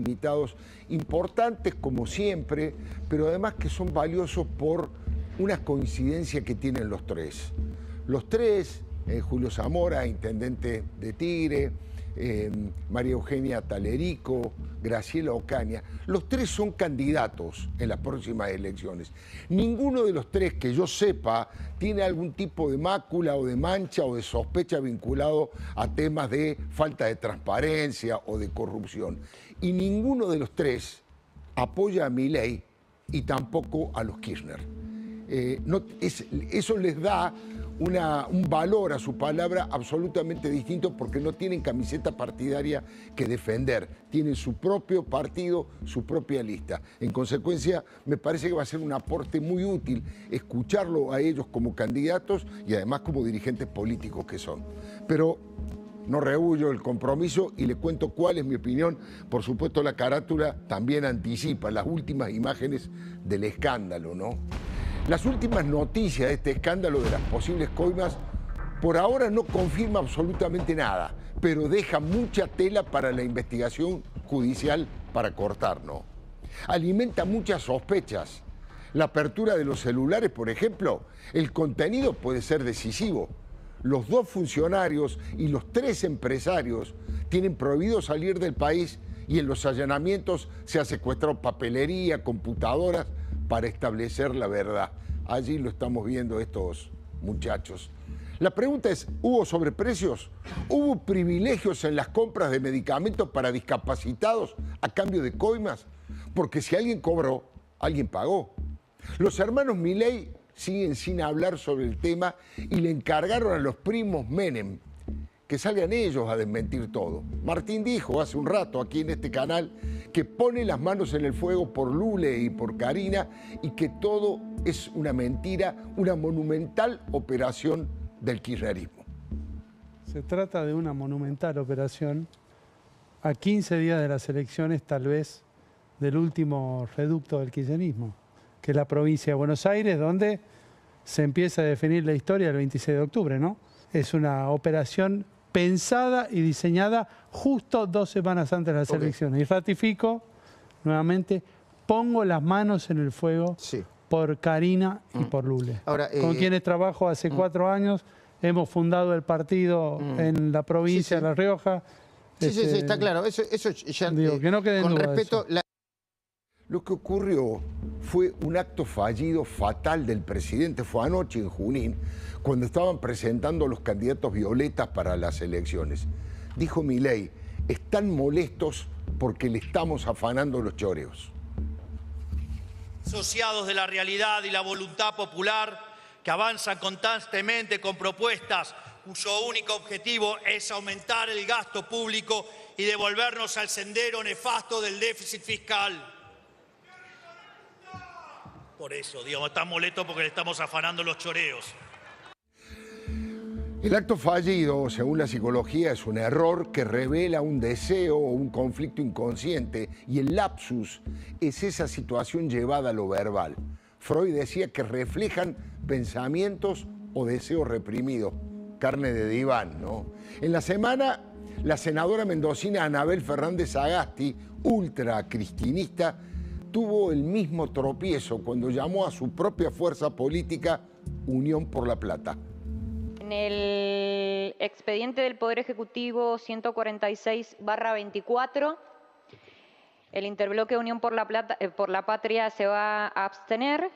invitados importantes como siempre, pero además que son valiosos por una coincidencia que tienen los tres. Los tres, Julio Zamora, intendente de Tigre, María Eugenia Talerico, Graciela Ocaña, los tres son candidatos en las próximas elecciones. Ninguno de los tres, que yo sepa, tiene algún tipo de mácula o de mancha o de sospecha vinculado a temas de falta de transparencia o de corrupción. Y ninguno de los tres apoya a Milei y tampoco a los Kirchner. Eso les da un valor a su palabra absolutamente distinto porque no tienen camiseta partidaria que defender, tienen su propio partido, su propia lista. En consecuencia, me parece que va a ser un aporte muy útil escucharlo a ellos como candidatos y además como dirigentes políticos que son. Pero no rehuyo el compromiso y le cuento cuál es mi opinión. Por supuesto, la carátula también anticipa las últimas imágenes del escándalo, ¿no? Las últimas noticias de este escándalo de las posibles coimas por ahora no confirma absolutamente nada, pero deja mucha tela para la investigación judicial para cortar, ¿no? Alimenta muchas sospechas. La apertura de los celulares, por ejemplo, el contenido puede ser decisivo. Los dos funcionarios y los tres empresarios tienen prohibido salir del país y en los allanamientos se ha secuestrado papelería, computadoras, para establecer la verdad. Allí lo estamos viendo estos muchachos. La pregunta es, ¿hubo sobreprecios? ¿Hubo privilegios en las compras de medicamentos para discapacitados a cambio de coimas? Porque si alguien cobró, alguien pagó. Los hermanos Milei siguen sin hablar sobre el tema y le encargaron a los primos Menem que salgan ellos a desmentir todo. Martín dijo hace un rato aquí en este canal que pone las manos en el fuego por Lule y por Karina y que todo es una mentira, una monumental operación del kirchnerismo. Se trata de una monumental operación a 15 días de las elecciones, tal vez, del último reducto del kirchnerismo, que es la provincia de Buenos Aires, donde se empieza a definir la historia el 26 de octubre, ¿no? Es una operación pensada y diseñada justo 2 semanas antes de las elecciones. Y ratifico nuevamente, pongo las manos en el fuego por Karina y por Lule. Ahora, con quienes trabajo hace 4 años, hemos fundado el partido en la provincia de La Rioja. Sí, está claro. Eso ya, digo, que no quede en con duda respeto... Lo que ocurrió fue un acto fallido, fatal del presidente. Fue anoche en Junín, cuando estaban presentando los candidatos violetas para las elecciones. Dijo Milei, están molestos porque le estamos afanando los choreos. Asociados de la realidad y la voluntad popular que avanzan constantemente con propuestas cuyo único objetivo es aumentar el gasto público y devolvernos al sendero nefasto del déficit fiscal. Por eso, digamos, están molestos porque le estamos afanando los choreos. El acto fallido, según la psicología, es un error que revela un deseo o un conflicto inconsciente y el lapsus es esa situación llevada a lo verbal. Freud decía que reflejan pensamientos o deseos reprimidos, carne de diván, ¿no? En la semana, la senadora mendocina Anabel Fernández Sagasti, ultra cristinista, tuvo el mismo tropiezo cuando llamó a su propia fuerza política Unión por la Plata. En el expediente del Poder Ejecutivo 146/24, el interbloque Unión por la Patria se va a abstener.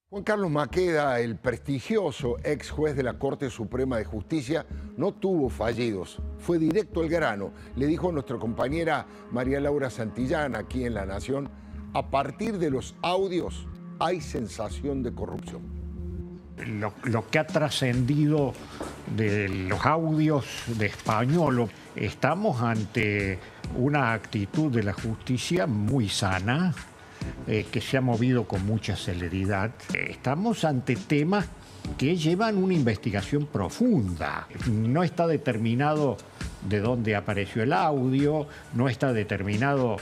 Juan Carlos Maqueda, el prestigioso ex juez de la Corte Suprema de Justicia, no tuvo fallidos, fue directo al grano. Le dijo a nuestra compañera María Laura Santillán aquí en La Nación, a partir de los audios hay sensación de corrupción. Lo que ha trascendido de los audios de Españolo, estamos ante una actitud de la justicia muy sana, que se ha movido con mucha celeridad. Estamos ante temas que llevan una investigación profunda. No está determinado de dónde apareció el audio, no está determinado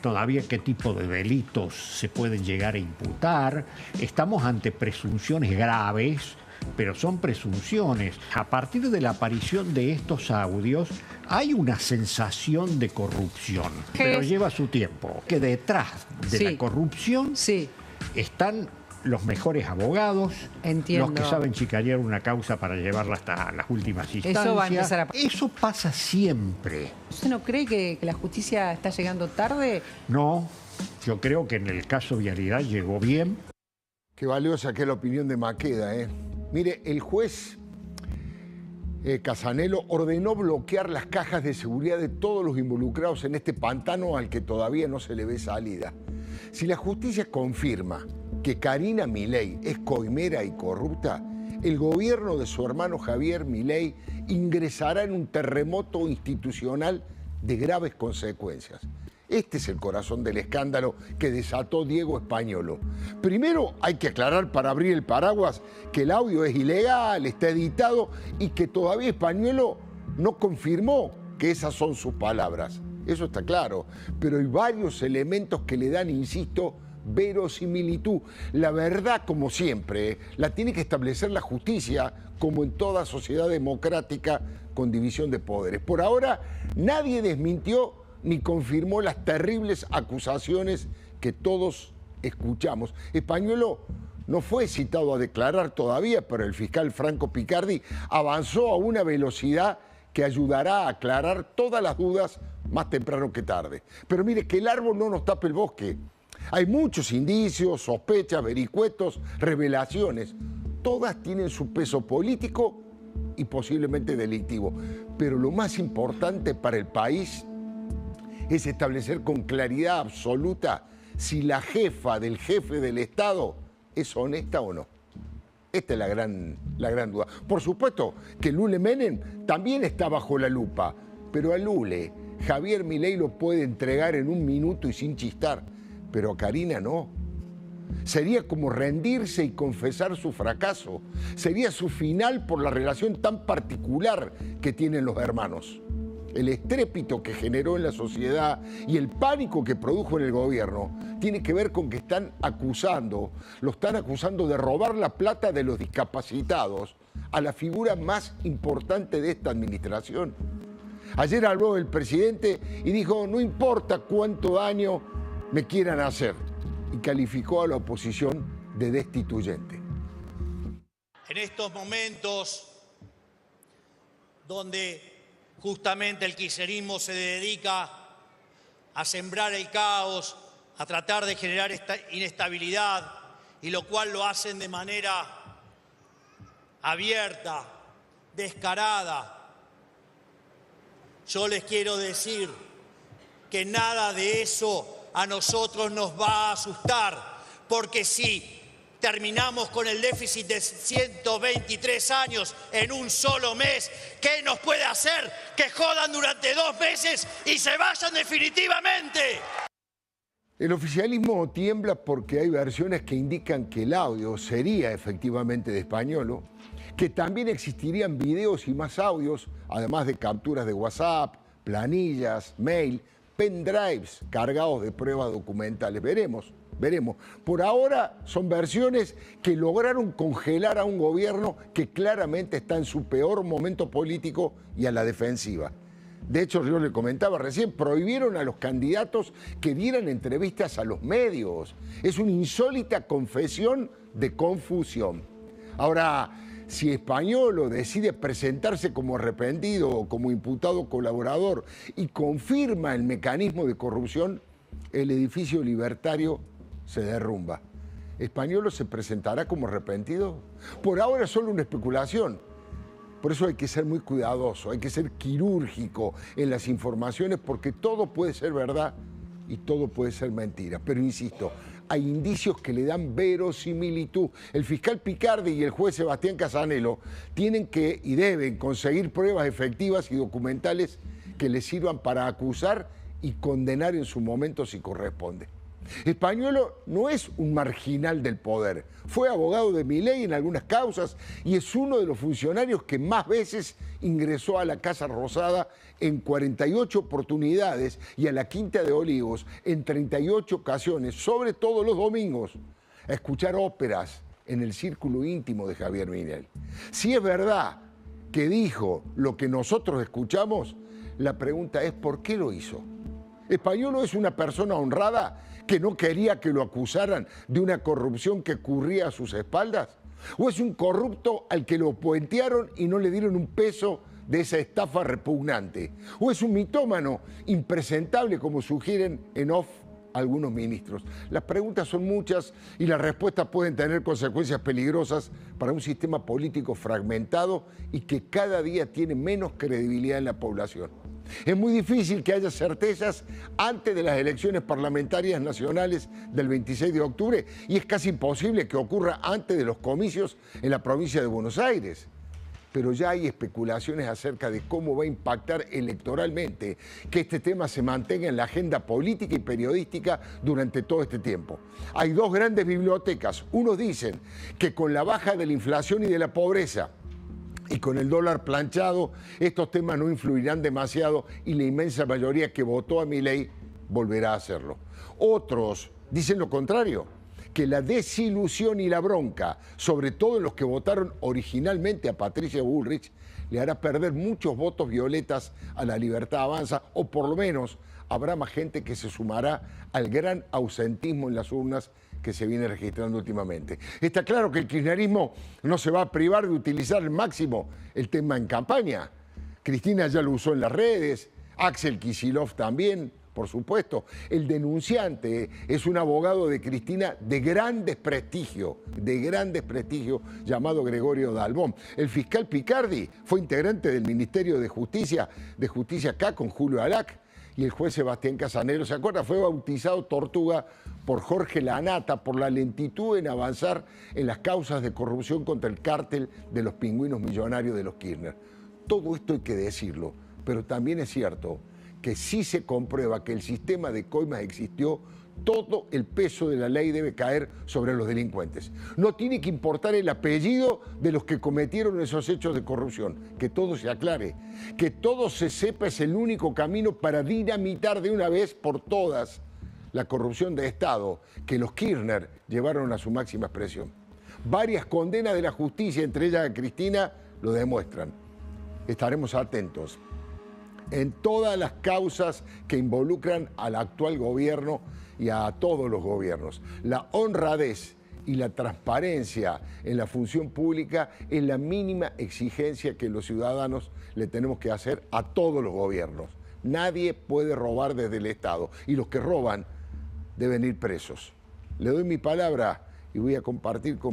todavía qué tipo de delitos se pueden llegar a imputar. Estamos ante presunciones graves pero son presunciones. A partir de la aparición de estos audios, hay una sensación de corrupción, pero lleva su tiempo. Que detrás de la corrupción están los mejores abogados, los que saben chicanear una causa para llevarla hasta las últimas instancias. Eso va a empezar a... Eso pasa siempre. ¿Usted no cree que la justicia está llegando tarde? No, yo creo que en el caso Vialidad llegó bien. Qué valiosa que es la opinión de Maqueda, ¿eh? Mire, el juez Casanelo ordenó bloquear las cajas de seguridad de todos los involucrados en este pantano al que todavía no se le ve salida. Si la justicia confirma que Karina Milei es coimera y corrupta, el gobierno de su hermano Javier Milei ingresará en un terremoto institucional de graves consecuencias. Este es el corazón del escándalo que desató Diego Españolo. Primero hay que aclarar para abrir el paraguas que el audio es ilegal, está editado y que todavía Españolo no confirmó que esas son sus palabras. Eso está claro, pero hay varios elementos que le dan, insisto, verosimilitud. La verdad, como siempre, la tiene que establecer la justicia, como en toda sociedad democrática con división de poderes. Por ahora, nadie desmintió ni confirmó las terribles acusaciones que todos escuchamos. Españolo no fue citado a declarar todavía, pero el fiscal Franco Picardi avanzó a una velocidad que ayudará a aclarar todas las dudas más temprano que tarde. Pero mire, que el árbol no nos tape el bosque. Hay muchos indicios, sospechas, vericuetos, revelaciones. Todas tienen su peso político y posiblemente delictivo. Pero lo más importante para el país es establecer con claridad absoluta si la jefa del jefe del Estado es honesta o no. Esta es la gran duda. Por supuesto que Lule Menem también está bajo la lupa, pero a Lule Javier Milei lo puede entregar en un minuto y sin chistar, pero a Karina no. Sería como rendirse y confesar su fracaso. Sería su final por la relación tan particular que tienen los hermanos. El estrépito que generó en la sociedad y el pánico que produjo en el gobierno tiene que ver con que lo están acusando de robar la plata de los discapacitados a la figura más importante de esta administración. Ayer habló el presidente y dijo, no importa cuánto daño me quieran hacer, y calificó a la oposición de destituyente. En estos momentos donde justamente el kirchnerismo se dedica a sembrar el caos, a tratar de generar esta inestabilidad, y lo cual lo hacen de manera abierta, descarada. Yo les quiero decir que nada de eso a nosotros nos va a asustar, porque si terminamos con el déficit de 123 años en un solo mes, ¿qué nos puede hacer? Que jodan durante 2 meses y se vayan definitivamente. El oficialismo tiembla porque hay versiones que indican que el audio sería efectivamente de Españolo, que también existirían videos y más audios, además de capturas de WhatsApp, planillas, mail, pendrives cargados de pruebas documentales. Veremos. Por ahora son versiones que lograron congelar a un gobierno que claramente está en su peor momento político y a la defensiva. De hecho, yo le comentaba recién, prohibieron a los candidatos que dieran entrevistas a los medios. Es una insólita confesión de confusión. Ahora, si Españolo decide presentarse como arrepentido o como imputado colaborador y confirma el mecanismo de corrupción, el edificio libertario se derrumba. ¿Españolo se presentará como arrepentido? Por ahora es solo una especulación. Por eso hay que ser muy cuidadoso, hay que ser quirúrgico en las informaciones, porque todo puede ser verdad y todo puede ser mentira. Pero insisto, hay indicios que le dan verosimilitud. El fiscal Picardi y el juez Sebastián Casanelo tienen que y deben conseguir pruebas efectivas y documentales que les sirvan para acusar y condenar en su momento si corresponde. Españolo no es un marginal del poder. Fue abogado de Milei en algunas causas y es uno de los funcionarios que más veces ingresó a la Casa Rosada en 48 oportunidades y a la Quinta de Olivos en 38 ocasiones, sobre todo los domingos, a escuchar óperas, en el círculo íntimo de Javier Milei. Si es verdad que dijo lo que nosotros escuchamos, la pregunta es ¿por qué lo hizo? ¿Españolo es una persona honrada que no quería que lo acusaran de una corrupción que ocurría a sus espaldas? ¿O es un corrupto al que lo puentearon y no le dieron un peso de esa estafa repugnante? ¿O es un mitómano impresentable como sugieren en off algunos ministros? Las preguntas son muchas y las respuestas pueden tener consecuencias peligrosas para un sistema político fragmentado y que cada día tiene menos credibilidad en la población. Es muy difícil que haya certezas antes de las elecciones parlamentarias nacionales del 26 de octubre y es casi imposible que ocurra antes de los comicios en la provincia de Buenos Aires. Pero ya hay especulaciones acerca de cómo va a impactar electoralmente que este tema se mantenga en la agenda política y periodística durante todo este tiempo. Hay dos grandes bibliotecas. Unos dicen que con la baja de la inflación y de la pobreza y con el dólar planchado, estos temas no influirán demasiado y la inmensa mayoría que votó a Milei volverá a hacerlo. Otros dicen lo contrario, que la desilusión y la bronca, sobre todo en los que votaron originalmente a Patricia Bullrich, le hará perder muchos votos violetas a La Libertad Avanza, o por lo menos habrá más gente que se sumará al gran ausentismo en las urnas que se viene registrando últimamente. Está claro que el kirchnerismo no se va a privar de utilizar al máximo el tema en campaña. Cristina ya lo usó en las redes, Axel Kicillof también, por supuesto. El denunciante es un abogado de Cristina de gran desprestigio, llamado Gregorio Dalbón. El fiscal Picardi fue integrante del Ministerio de Justicia acá con Julio Alac. Y el juez Sebastián Casanero, ¿se acuerda? Fue bautizado Tortuga por Jorge Lanata por la lentitud en avanzar en las causas de corrupción contra el cártel de los pingüinos millonarios de los Kirchner. Todo esto hay que decirlo, pero también es cierto que si se comprueba que el sistema de coimas existió, todo el peso de la ley debe caer sobre los delincuentes. No tiene que importar el apellido de los que cometieron esos hechos de corrupción. Que todo se aclare, que todo se sepa es el único camino para dinamitar de una vez por todas la corrupción de Estado que los Kirchner llevaron a su máxima expresión. Varias condenas de la justicia, entre ellas a Cristina, lo demuestran. Estaremos atentos en todas las causas que involucran al actual gobierno y a todos los gobiernos. La honradez y la transparencia en la función pública es la mínima exigencia que los ciudadanos le tenemos que hacer a todos los gobiernos. Nadie puede robar desde el Estado y los que roban deben ir presos. Le doy mi palabra y voy a compartir con